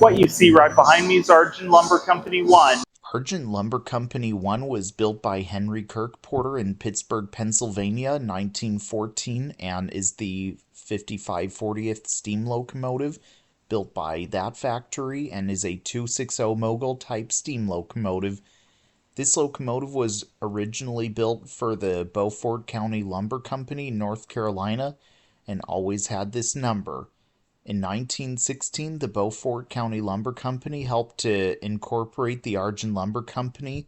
What you see right behind me is Argent Lumber Company 1. Argent Lumber Company 1 was built by Henry Kirk Porter in Pittsburgh, Pennsylvania, 1914, and is the 5540th steam locomotive built by that factory and is a 260 mogul type steam locomotive. This locomotive was originally built for the Beaufort County Lumber Company in North Carolina and always had this number. In 1916, the Beaufort County Lumber Company helped to incorporate the Argent Lumber Company,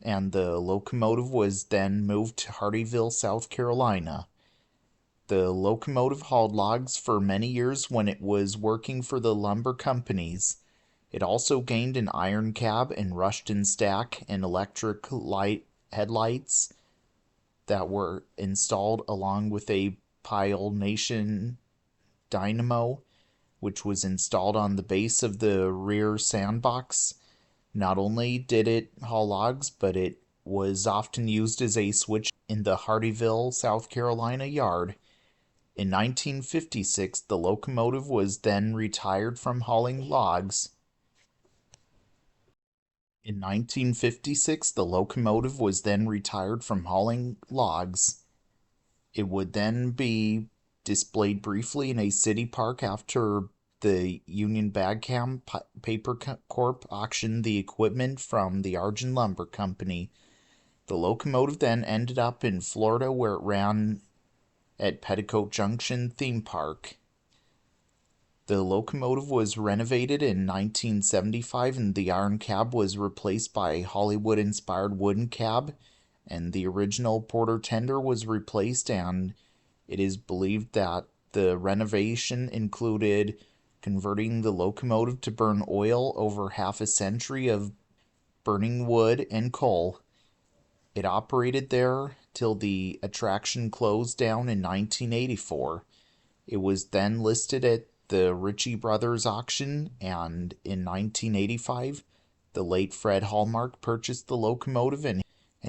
and the locomotive was then moved to Hardeeville, South Carolina. The locomotive hauled logs for many years when it was working for the lumber companies. It also gained an iron cab and Rushton stack and electric light headlights that were installed along with a Pile Nation dynamo, which was installed on the base of the rear sandbox. Not only did it haul logs, but it was often used as a switch in the Hardeeville, South Carolina yard. In 1956, the locomotive was then retired from hauling logs. In 1956, the locomotive was then retired from hauling logs. It would then be displayed briefly in a city park after the Union Bagcam Paper Corp auctioned the equipment from the Argent Lumber Company. The locomotive then ended up in Florida, where it ran at Petticoat Junction Theme Park. The locomotive was renovated in 1975 and the iron cab was replaced by a Hollywood-inspired wooden cab, and the original Porter tender was replaced, and it is believed that the renovation included converting the locomotive to burn oil over half a century of burning wood and coal. It operated there till the attraction closed down in 1984. It was then listed at the Ritchie Brothers auction, and in 1985, the late Fred Hallmark purchased the locomotive and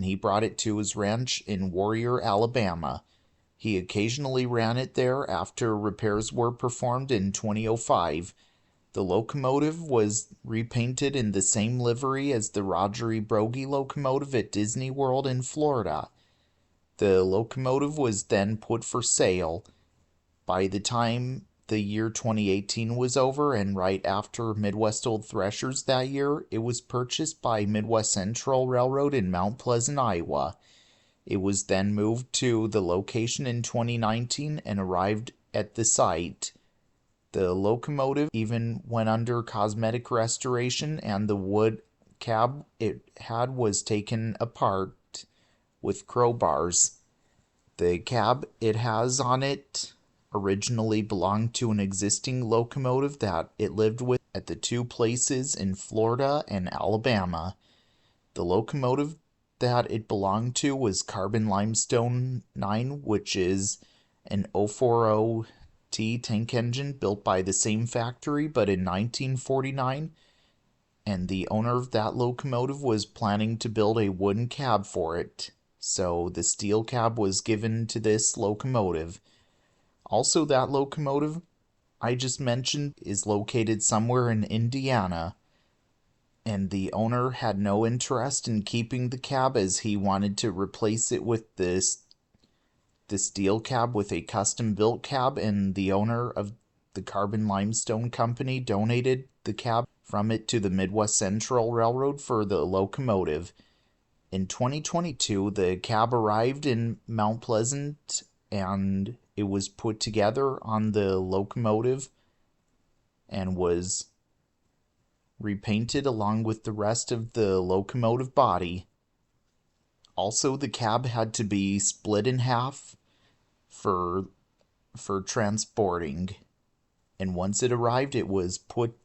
he brought it to his ranch in Warrior, Alabama. He occasionally ran it there after repairs were performed in 2005. The locomotive was repainted in the same livery as the Roger E. Brogy locomotive at Disney World in Florida. The locomotive was then put for sale. By the time the year 2018 was over, and right after Midwest Old Threshers that year, it was purchased by Midwest Central Railroad in Mount Pleasant, Iowa. It was then moved to the location in 2019 and arrived at the site. The locomotive even went under cosmetic restoration, and the wood cab it had was taken apart with crowbars. The cab it has on it originally belonged to an existing locomotive that it lived with at the two places in Florida and Alabama. The locomotive that it belonged to was Carbon Limestone 9, which is an 040T tank engine built by the same factory but in 1949, and the owner of that locomotive was planning to build a wooden cab for it, so the steel cab was given to this locomotive. Also, that locomotive I just mentioned is located somewhere in Indiana, and the owner had no interest in keeping the cab as he wanted to replace it with the steel cab with a custom-built cab, and the owner of the Carbon Limestone Company donated the cab from it to the Midwest Central Railroad for the locomotive. In 2022, the cab arrived in Mount Pleasant, and it was put together on the locomotive and was repainted along with the rest of the locomotive body. Also, the cab had to be split in half for transporting, and once it arrived, it was put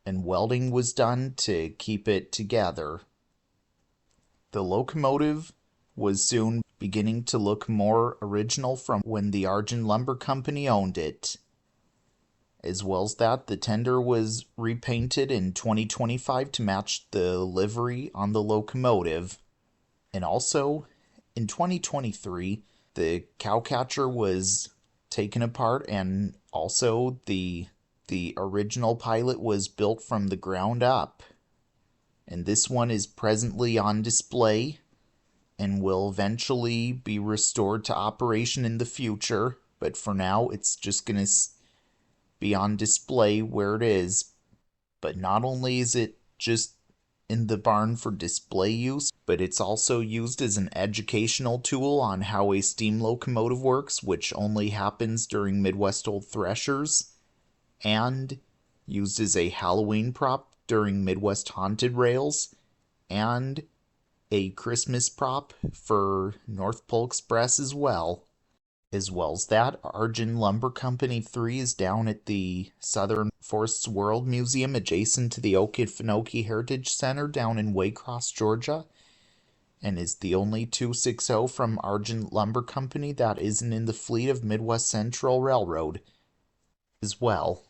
and welding was done to keep it together. The locomotive was soon beginning to look more original from when the Argent Lumber Company owned it. As well as that, the tender was repainted in 2025 to match the livery on the locomotive. And also, in 2023, the cowcatcher was taken apart, and also the The original pilot was built from the ground up, and this one is presently on display and will eventually be restored to operation in the future, but for now it's just going to be on display where it is. But not only is it just in the barn for display use, but it's also used as an educational tool on how a steam locomotive works, which only happens during Midwest Old Threshers, and used as a Halloween prop during Midwest Haunted Rails, and a Christmas prop for North Pole Express as well. As well as that, Argent Lumber Company 3 is down at the Southern Forests World Museum adjacent to the Okefenokee Heritage Center down in Waycross, Georgia, and is the only 260 from Argent Lumber Company that isn't in the fleet of Midwest Central Railroad as well.